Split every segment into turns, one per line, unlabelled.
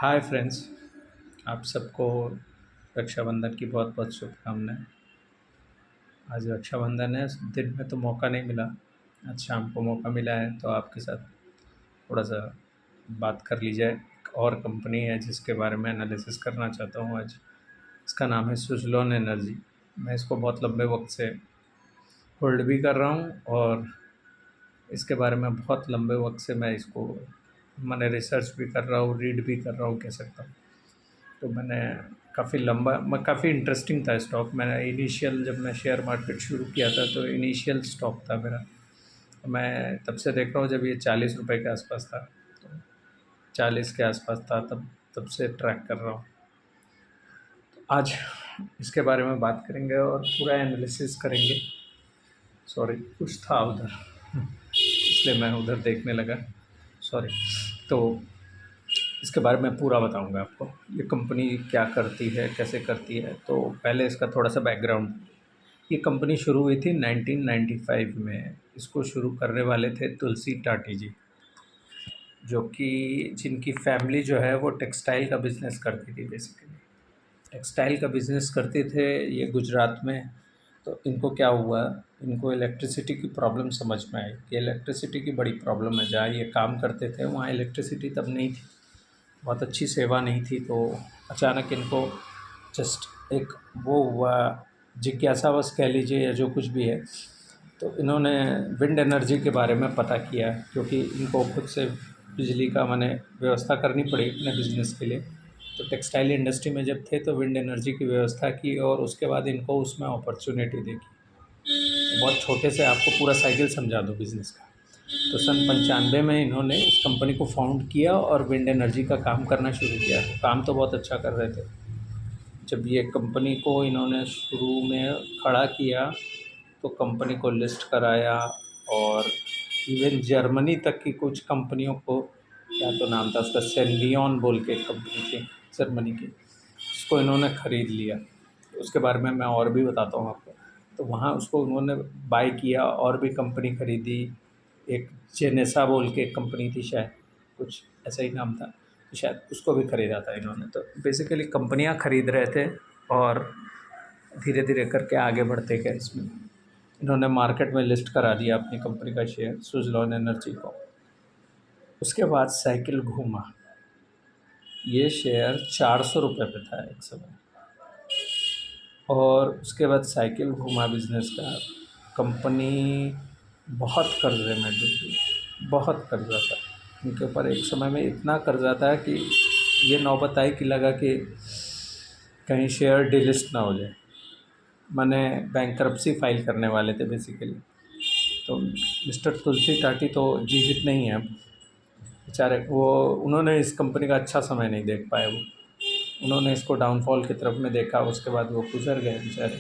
Hi friends, आप सबको रक्षाबंधन की बहुत बहुत शुभकामनाएं। आज रक्षाबंधन है, दिन में तो मौका नहीं मिला। आज शाम को मौका मिला है तो आपके साथ थोड़ा सा बात कर ली जाए। एक और कंपनी है जिसके बारे में एनालिसिस करना चाहता हूँ आज। इसका नाम है सुज़लोन एनर्जी। मैं इसको बहुत लंबे वक्त से होल्ड भी कर रहा हूँ और इसके बारे में बहुत लंबे वक्त से मैं इसको मैंने रिसर्च भी कर रहा हूँ, रीड भी कर रहा हूँ, कह सकता हूँ। तो मैंने काफ़ी इंटरेस्टिंग था स्टॉक। मैंने इनिशियल जब मैं शेयर मार्केट शुरू किया था तो इनिशियल स्टॉक था मेरा। मैं तब से देख रहा हूँ जब ये 40 रुपये के आसपास था, तो 40 के आसपास था, तब तब से ट्रैक कर रहा हूँ। तो आज इसके बारे में बात करेंगे और पूरा एनालिसिस करेंगे। सॉरी, कुछ था उधर इसलिए मैं उधर देखने लगा, सॉरी। तो इसके बारे में पूरा बताऊंगा आपको, ये कंपनी क्या करती है, कैसे करती है। तो पहले इसका थोड़ा सा बैकग्राउंड। ये कंपनी शुरू हुई थी 1995 में। इसको शुरू करने वाले थे तुलसी टाटी जी, जो कि जिनकी फैमिली जो है वो टेक्सटाइल का बिज़नेस करती थी। बेसिकली टेक्सटाइल का बिज़नेस करते थे ये गुजरात में। तो इनको क्या हुआ, इनको इलेक्ट्रिसिटी की प्रॉब्लम समझ में आई कि इलेक्ट्रिसिटी की बड़ी प्रॉब्लम है। जहाँ ये काम करते थे वहाँ इलेक्ट्रिसिटी तब नहीं थी, बहुत अच्छी सेवा नहीं थी। तो अचानक इनको जस्ट एक वो हुआ, जिज्ञासावश कह लीजिए या जो कुछ भी है। तो इन्होंने विंड एनर्जी के बारे में पता किया, क्योंकि इनको खुद से बिजली का माने व्यवस्था करनी पड़ी अपने बिज़नेस के लिए। तो टेक्सटाइल इंडस्ट्री में जब थे तो विंड एनर्जी की व्यवस्था की और उसके बाद इनको उसमें अपॉर्चुनिटी देखी। बहुत छोटे से आपको पूरा साइकिल समझा दो बिज़नेस का। तो सन 95 में इन्होंने इस कंपनी को फाउंड किया और विंड एनर्जी का काम करना शुरू किया। तो काम तो बहुत अच्छा कर रहे थे। जब ये कंपनी को इन्होंने शुरू में खड़ा किया तो कंपनी को लिस्ट कराया और इवन जर्मनी तक की कुछ कंपनियों को, क्या तो नाम था उसका, सेनवियन बोल के एक कंपनी थी जर्मनी की, उसको इन्होंने ख़रीद लिया। उसके बारे में मैं और भी बताता हूँ आपको। तो वहाँ उसको उन्होंने बाय किया और भी कंपनी ख़रीदी। एक जेनेसा बोल के एक कंपनी थी, शायद कुछ ऐसा ही नाम था, तो शायद उसको भी ख़रीदा था इन्होंने। तो बेसिकली कंपनियाँ ख़रीद रहे थे और धीरे धीरे करके आगे बढ़ते गए। इसमें इन्होंने मार्केट में लिस्ट करा दिया अपनी कंपनी का शेयर, सुज़लोन एनर्जी को। उसके बाद साइकिल घूमा। ये शेयर 400 रुपये पे था एक समय, और उसके बाद साइकिल घूमा बिज़नेस का। कंपनी बहुत कर्जे में डूबी, बहुत कर्जा था इनके ऊपर। एक समय में इतना कर्जा था कि ये नौबत आई कि लगा कि कहीं शेयर डिलिस्ट ना हो जाए, माने बैंकरप्सी फाइल करने वाले थे बेसिकली। तो मिस्टर तुलसी टाटी तो जीवित नहीं है अब, बेचारे। वो उन्होंने इस कंपनी का अच्छा समय नहीं देख पाए। वो उन्होंने इसको डाउनफॉल की तरफ में देखा, उसके बाद वो गुजर गए बेचारे।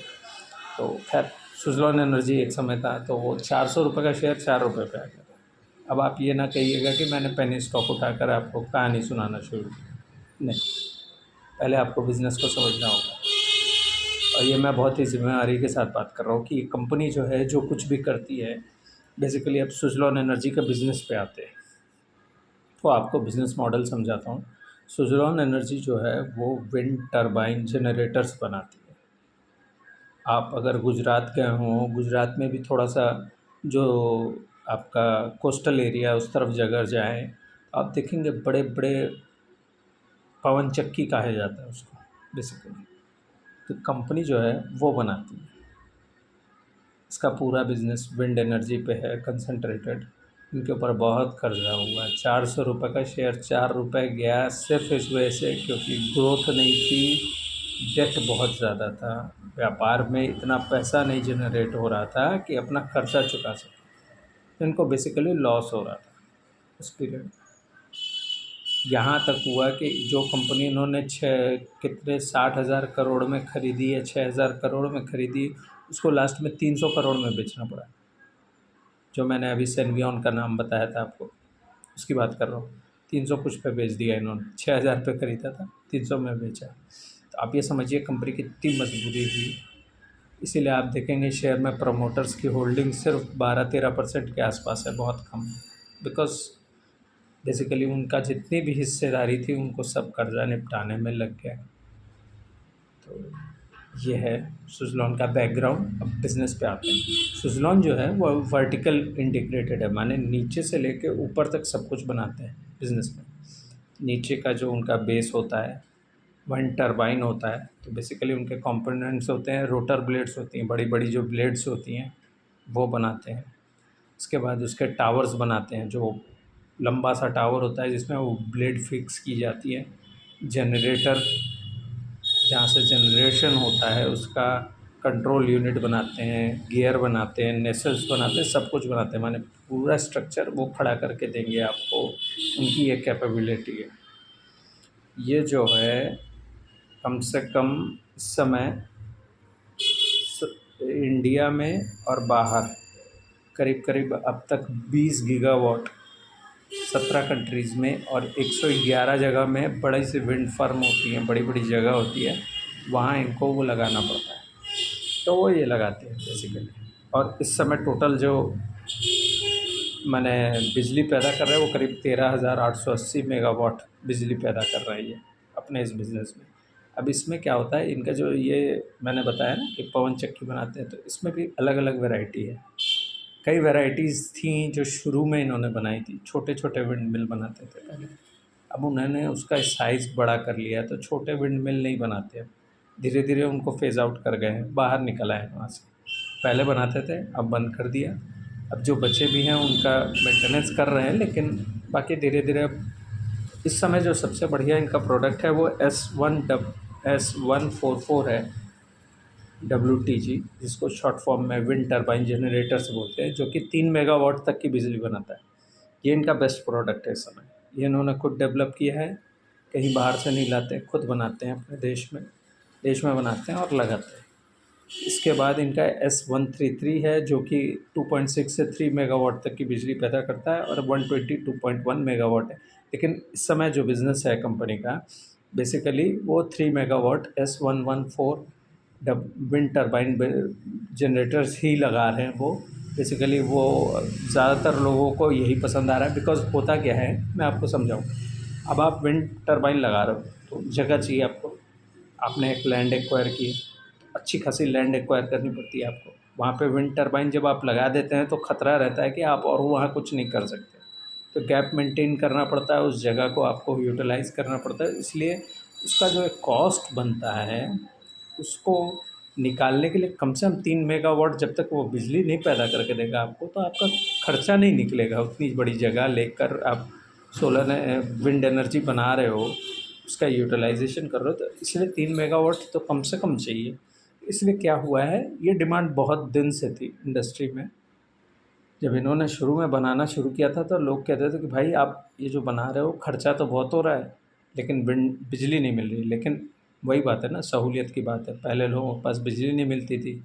तो खैर, सुज़लोन एनर्जी एक समय था तो वो 400 रुपये का शेयर 4 रुपये पे आ गया। अब आप ये ना कहिएगा कि मैंने पेनी स्टॉक उठाकर आपको कहानी सुनाना शुरू की। नहीं, पहले आपको बिज़नेस को समझना होगा। और ये मैं बहुत ही ज़िम्मेदारी के साथ बात कर रहा हूँ कि ये कंपनी जो है जो कुछ भी करती है, बेसिकली अब सुज़लोन एनर्जी के बिज़नेस पे आते हैं। तो आपको बिज़नेस मॉडल समझाता हूँ। सुज़लोन एनर्जी जो है वो विंड टरबाइन जनरेटर्स बनाती है। आप अगर गुजरात गए हों, गुजरात में भी थोड़ा सा जो आपका कोस्टल एरिया उस तरफ जगह जाएँ, आप देखेंगे बड़े बड़े पवन चक्की कहा जाता है उसको बेसिकली। तो कंपनी जो है वो बनाती है। इसका पूरा बिज़नेस विंड एनर्जी पे है कंसंट्रेटेड। इनके ऊपर बहुत कर्जा हुआ है। 400 रुपये का शेयर 4 रुपये गया सिर्फ इस वजह से क्योंकि ग्रोथ नहीं थी, डेट बहुत ज़्यादा था, व्यापार में इतना पैसा नहीं जनरेट हो रहा था कि अपना खर्चा चुका सके। तो इनको बेसिकली लॉस हो रहा था उस पीरियड। यहाँ तक हुआ कि जो कंपनी इन्होंने छः कितने 60,000 करोड़ में ख़रीदी है, 6,000 करोड़ में ख़रीदी, उसको लास्ट में 300 करोड़ में बेचना पड़ा। जो मैंने अभी सेनवियन का नाम बताया था आपको, उसकी बात कर रहा हूँ। 300 कुछ पे बेच दिया इन्होंने, 6,000 पे ख़रीदा था, 300 में बेचा। तो आप ये समझिए कंपनी की कितनी मजबूरी हुई। इसीलिए आप देखेंगे शेयर में प्रमोटर्स की होल्डिंग सिर्फ 12-13% के आसपास है, बहुत कम। बिकॉज़ बेसिकली उनका जितनी भी हिस्सेदारी थी उनको सब कर्जा निपटाने में लग गया। तो ये है सुज़लॉन का बैकग्राउंड। अब बिज़नेस पे आते हैं। सुज़लॉन जो है वो वर्टिकल इंटीग्रेटेड है, माने नीचे से लेके ऊपर तक सब कुछ बनाते हैं बिज़नेस में। नीचे का जो उनका बेस होता है, विंड टरबाइन होता है, तो बेसिकली उनके कंपोनेंट्स होते हैं, रोटर ब्लेड्स होती हैं, बड़ी बड़ी जो ब्लेड्स होती हैं वो बनाते हैं। उसके बाद उसके टावर्स बनाते हैं, जो लंबा सा टावर होता है जिसमें वो ब्लेड फिक्स की जाती है। जनरेटर, जहाँ से जनरेशन होता है उसका कंट्रोल यूनिट बनाते हैं, गियर बनाते हैं, नेसल्स बनाते हैं, सब कुछ बनाते हैं, माने पूरा स्ट्रक्चर वो खड़ा करके देंगे आपको। उनकी ये कैपेबिलिटी है। ये जो है कम से कम इस समय इंडिया में और बाहर करीब करीब अब तक 20 गीगावाट 17 कंट्रीज़ में और 111 जगह में बड़ी सी विंड फार्म होती हैं, बड़ी बड़ी जगह होती है, वहाँ इनको वो लगाना पड़ता है। तो वो ये लगाते हैं बेसिकली। और इस समय टोटल जो माने बिजली पैदा कर रहा है वो करीब 13,880 मेगावाट बिजली पैदा कर रहा है ये अपने इस बिज़नेस में। अब इसमें क्या होता है, इनका जो ये मैंने बताया ना कि पवन चक्की बनाते हैं, तो इसमें भी अलग अलग वैरायटी है। कई वैराइटीज़ थी जो शुरू में इन्होंने बनाई थी, छोटे छोटे विंड मिल बनाते थे पहले। अब उन्होंने उसका साइज़ बड़ा कर लिया है, तो छोटे विंड मिल नहीं बनाते अब। धीरे धीरे उनको फ़ेज़ आउट कर गए हैं, बाहर निकल आए हैं वहाँ से। पहले बनाते थे, अब बंद कर दिया। अब जो बचे भी हैं उनका मेंटेनेंस कर रहे हैं, लेकिन बाकी धीरे धीरे अब इस समय जो सबसे बढ़िया इनका प्रोडक्ट है वो S144 है, WTG, जिसको शॉर्ट फॉर्म में विंड टरबाइन जनरेटर्स बोलते हैं, जो कि 3 मेगावाट तक की बिजली बनाता है। ये इनका बेस्ट प्रोडक्ट है इस समय। ये इन्होंने खुद डेवलप किया है, कहीं बाहर से नहीं लाते, खुद बनाते हैं अपने देश में बनाते हैं और लगाते हैं। इसके बाद इनका S133 है, जो कि 2.6 से 3 मेगावाट तक की बिजली पैदा करता है, और 122.1 मेगावाट है। लेकिन इस समय जो बिज़नेस है कंपनी का, बेसिकली वो 3 megawatt S114 wind turbine generators ही लगा रहे हैं। वो बेसिकली वो ज़्यादातर लोगों को यही पसंद आ रहा है। बिकॉज़ होता क्या है, मैं आपको समझाऊँ। अब आप विंड टरबाइन लगा रहे हो तो जगह चाहिए आपको। आपने एक लैंड एक्वायर की, अच्छी खासी लैंड एक्वायर करनी पड़ती है आपको। वहाँ पे विंड टरबाइन जब आप लगा देते हैं तो ख़तरा रहता है कि आप और वहाँ कुछ नहीं कर सकते। तो गैप मेंटेन करना पड़ता है, उस जगह को आपको यूटिलाइज़ करना पड़ता है। इसलिए उसका जो एक कॉस्ट बनता है, उसको निकालने के लिए कम से कम 3 मेगावाट जब तक वो बिजली नहीं पैदा करके देगा आपको, तो आपका खर्चा नहीं निकलेगा। उतनी बड़ी जगह लेकर आप सोलर विंड एनर्जी बना रहे हो, उसका यूटिलाइजेशन कर रहे हो, तो इसलिए 3 मेगावाट तो कम से कम चाहिए। इसलिए क्या हुआ है, ये डिमांड बहुत दिन से थी इंडस्ट्री में। जब इन्होंने शुरू में बनाना शुरू किया था तो लोग कहते थे कि भाई आप ये जो बना रहे हो खर्चा तो बहुत हो रहा है, लेकिन विंड बिजली नहीं मिल रही। लेकिन वही बात है ना, सहूलियत की बात है। पहले लोगों के पास बिजली नहीं मिलती थी,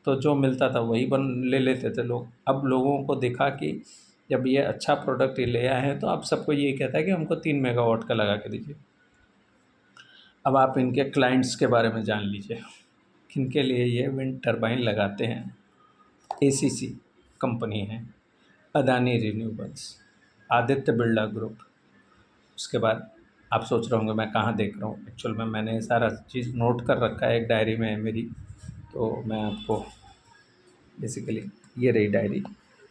तो जो मिलता था वही बन ले लेते थे लोग। अब लोगों को देखा कि जब ये अच्छा प्रोडक्ट ये ले आए हैं, तो अब सबको यही कहता है कि हमको 3 मेगावाट का लगा के दीजिए। अब आप इनके क्लाइंट्स के बारे में जान लीजिए, किनके लिए ये विंड टरबाइन लगाते हैं। ACC कंपनी है, अदानी रिन्यूएबल्स, आदित्य बिरला ग्रुप। उसके बाद आप सोच रहे होंगे मैं कहाँ देख रहा हूँ, एक्चुअल में मैंने ये सारा चीज़ नोट कर रखा है, एक डायरी में है मेरी। तो मैं आपको बेसिकली ये रही डायरी,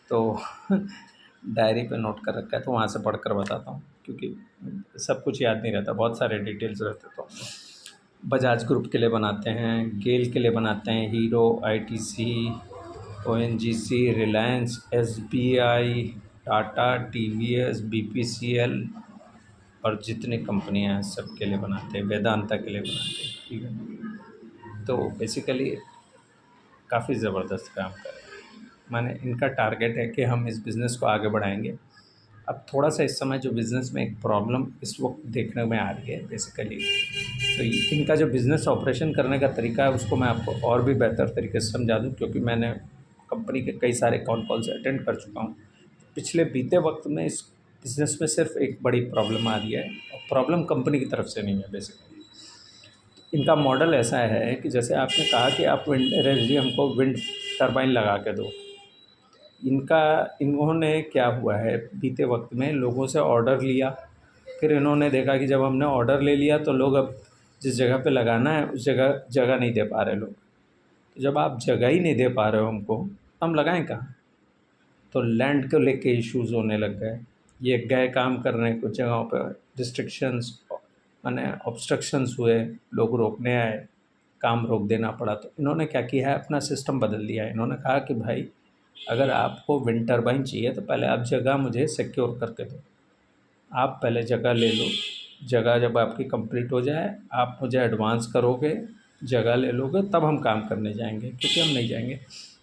तो डायरी पे नोट कर रखा है, तो वहाँ से पढ़ कर बताता हूँ, क्योंकि सब कुछ याद नहीं रहता, बहुत सारे डिटेल्स रहते। तो बजाज ग्रुप के लिए बनाते हैं, गेल के लिए बनाते हैं, hero, ITC, ONGC, Reliance, SBI, Tata, TVS, BPCL और जितनी कंपनियां हैं सब के लिए बनाते हैं, वेदांता के लिए बनाते हैं। ठीक है, तो बेसिकली काफ़ी ज़बरदस्त काम कर रहे हैं। माने इनका टारगेट है कि हम इस बिज़नेस को आगे बढ़ाएंगे। अब थोड़ा सा इस समय जो बिज़नेस में एक प्रॉब्लम इस वक्त देखने में आ रही है बेसिकली, तो इनका जो बिज़नेस ऑपरेशन करने का तरीका है उसको मैं आपको और भी बेहतर तरीके से समझा दूँ, क्योंकि मैंने कंपनी के कई सारे कॉल्स अटेंड कर चुका हूँ। पिछले बीते वक्त में इस बिज़नेस में सिर्फ एक बड़ी प्रॉब्लम आ रही है, और प्रॉब्लम कंपनी की तरफ से नहीं है। बेसिकली इनका मॉडल ऐसा है कि जैसे आपने कहा कि आप विंड एनर्जी हमको विंड टरबाइन लगा के दो, इन्होंने क्या हुआ है, बीते वक्त में लोगों से ऑर्डर लिया, फिर इन्होंने देखा कि जब हमने ऑर्डर ले लिया तो लोग अब जिस जगह पे लगाना है उस जगह जगह नहीं दे पा रहे लोग। तो जब आप जगह ही नहीं दे पा रहे हो हमको, तो हम लगाएं कहाँ? तो लैंड को लेके इश्यूज़ होने लग गए। ये गए काम करने कुछ जगहों पे, रिस्ट्रिक्शंस माने ऑब्स्ट्रक्शंस हुए, लोग रोकने आए, काम रोक देना पड़ा। तो इन्होंने क्या किया है, अपना सिस्टम बदल दिया है। इन्होंने कहा कि भाई अगर आपको विंड टर्बाइन चाहिए तो पहले आप जगह मुझे सिक्योर करके दो। आप पहले जगह ले लो, जगह जब आपकी कंप्लीट हो जाए आप मुझे एडवांस करोगे, जगह ले लोगे, तब हम काम करने जाएंगे, क्योंकि हम नहीं जाएंगे।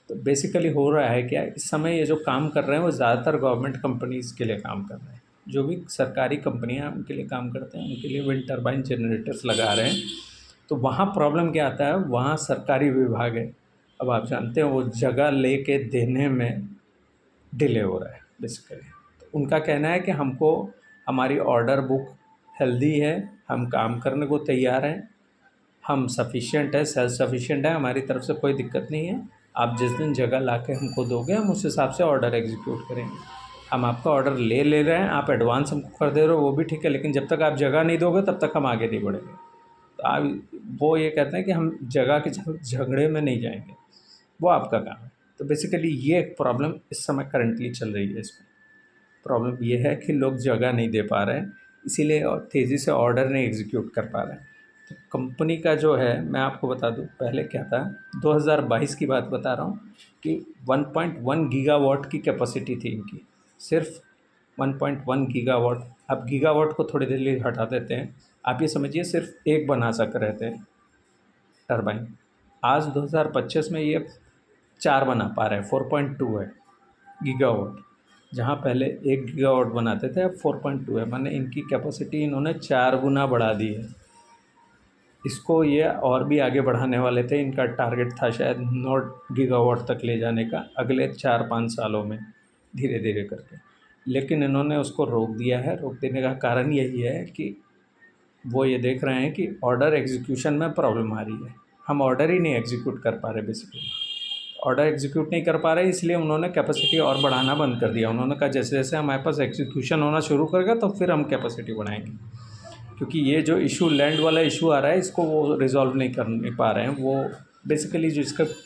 तो बेसिकली हो रहा है क्या, इस समय ये जो काम कर रहे हैं वो ज़्यादातर गवर्नमेंट कंपनीज़ के लिए काम कर रहे हैं। जो भी सरकारी कंपनियां उनके लिए काम करते हैं, उनके लिए विंड टर्बाइन जनरेटर्स लगा रहे हैं। तो वहाँ प्रॉब्लम क्या आता है, वहाँ सरकारी विभाग है, अब आप जानते हैं वो जगह लेके देने में डिले हो रहा है बेसिकली। तो उनका कहना है कि हमको हमारी ऑर्डर बुक हेल्दी है, हम काम करने को तैयार हैं, हम सफिशिएंट है, सेल्फ सफिशिएंट है, हमारी तरफ से कोई दिक्कत नहीं है। आप जिस दिन जगह ला के हमको दोगे हम उस हिसाब से ऑर्डर एग्जीक्यूट करेंगे। हम आपका ऑर्डर ले रहे हैं, आप एडवांस हमको कर दे रहे हो वो भी ठीक है, लेकिन जब तक आप जगह नहीं दोगे तब तक हम आगे नहीं बढ़ेंगे। तो आप वो ये कहते हैं कि हम जगह के झगड़े में नहीं जाएंगे, वो आपका काम है। तो बेसिकली ये एक प्रॉब्लम इस समय करंटली चल रही है। इसमें प्रॉब्लम ये है कि लोग जगह नहीं दे पा रहे हैं, इसीलिए और तेज़ी से ऑर्डर नहीं एग्जीक्यूट कर पा रहे हैं। तो कंपनी का जो है, मैं आपको बता दूं पहले क्या था, 2022 की बात बता रहा हूँ कि 1.1 गीगावाट की कैपेसिटी थी इनकी, सिर्फ 1.1 गीगावाट। अब गीगावाट को थोड़ी देर लिए हटा देते हैं, आप ये समझिए सिर्फ एक बना सक रहे थे टरबाइन। आज 2025 में ये 4 बना पा रहे हैं, 4.2 है गीगावाट। जहाँ पहले 1 गीगावाट बनाते थे अब 4.2 है, माने इनकी कैपेसिटी इन्होंने 4 गुना बढ़ा दी है। इसको ये और भी आगे बढ़ाने वाले थे, इनका टारगेट था शायद 9 गीगावाट तक ले जाने का अगले 4-5 सालों में, धीरे धीरे करके। लेकिन इन्होंने उसको रोक दिया है। रोक देने का कारण यही है कि वो ये देख रहे हैं कि ऑर्डर एग्जीक्यूशन में प्रॉब्लम आ रही है, हम ऑर्डर ही नहीं एग्जीक्यूट कर पा रहे। बेसिकली ऑर्डर एग्जीक्यूट नहीं कर पा रहे, इसलिए उन्होंने कैपेसिटी और बढ़ाना बंद कर दिया। उन्होंने कहा जैसे जैसे हमारे पास एग्जीक्यूशन होना शुरू करेगा तो फिर हम कैपेसिटी बढ़ाएंगे, क्योंकि ये जो इशू लैंड वाला इशू आ रहा है इसको वो रिजॉल्व नहीं कर नहीं पा रहे हैं। वो बेसिकली जो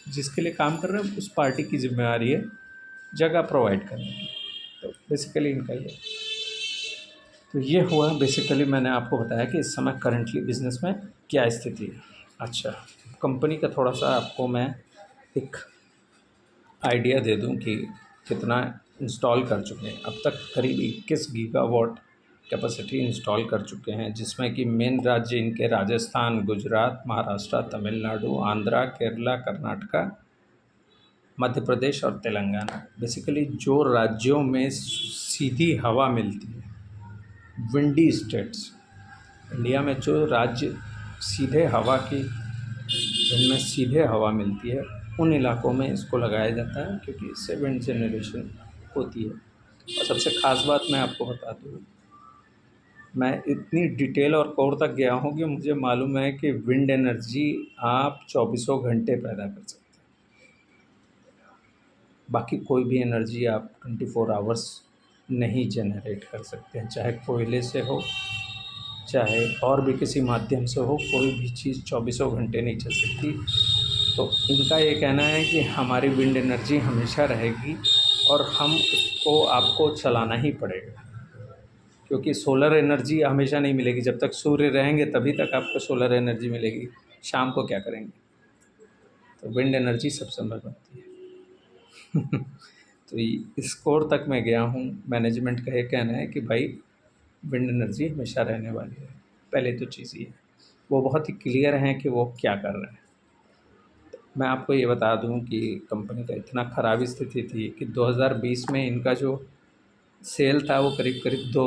जिसके लिए काम कर रहे हैं उस पार्टी की जिम्मेवारी है जगह प्रोवाइड करने की। तो बेसिकली इनका ये, तो ये हुआ बेसिकली। मैंने आपको बताया कि इस समय करंटली बिज़नेस में क्या स्थिति है। अच्छा, कंपनी का थोड़ा सा आपको मैं एक आइडिया दे दूं कि कितना इंस्टॉल कर चुके हैं। अब तक करीब 21 गीगावाट कैपेसिटी इंस्टॉल कर चुके हैं, जिसमें कि मेन राज्य इनके राजस्थान, गुजरात, महाराष्ट्र, तमिलनाडु, आंध्रा, केरला, कर्नाटका, मध्य प्रदेश और तेलंगाना। बेसिकली जो राज्यों में सीधी हवा मिलती है, विंडी स्टेट्स, इंडिया में जो राज्य सीधे हवा की, जिनमें सीधे हवा मिलती है, उन इलाकों में इसको लगाया जाता है, क्योंकि इससे विंड जनरेशन होती है। और सबसे ख़ास बात मैं आपको बता दूँ, मैं इतनी डिटेल और कोर तक गया हूँ कि मुझे मालूम है कि विंड एनर्जी आप 24 घंटे पैदा कर सकते हैं। बाकी कोई भी एनर्जी आप 24 आवर्स नहीं जनरेट कर सकते हैं, चाहे कोयले से हो, चाहे और भी किसी माध्यम से हो, कोई भी चीज़ 24 घंटे नहीं चल सकती। तो इनका ये कहना है कि हमारी विंड एनर्जी हमेशा रहेगी और हम उसको आपको चलाना ही पड़ेगा, क्योंकि सोलर एनर्जी हमेशा नहीं मिलेगी। जब तक सूर्य रहेंगे तभी तक आपको सोलर एनर्जी मिलेगी, शाम को क्या करेंगे? तो विंड एनर्जी सब संभव बनती है। तो इस कोर तक मैं गया हूँ। मैनेजमेंट का ये कहना है कि भाई विंड एनर्जी हमेशा रहने वाली है। पहले तो चीज़ ये है, वो बहुत ही क्लियर हैं कि वो क्या कर रहे हैं। मैं आपको ये बता दूं कि कंपनी का इतना ख़राब स्थिति थी कि 2020 में इनका जो सेल था वो करीब करीब 2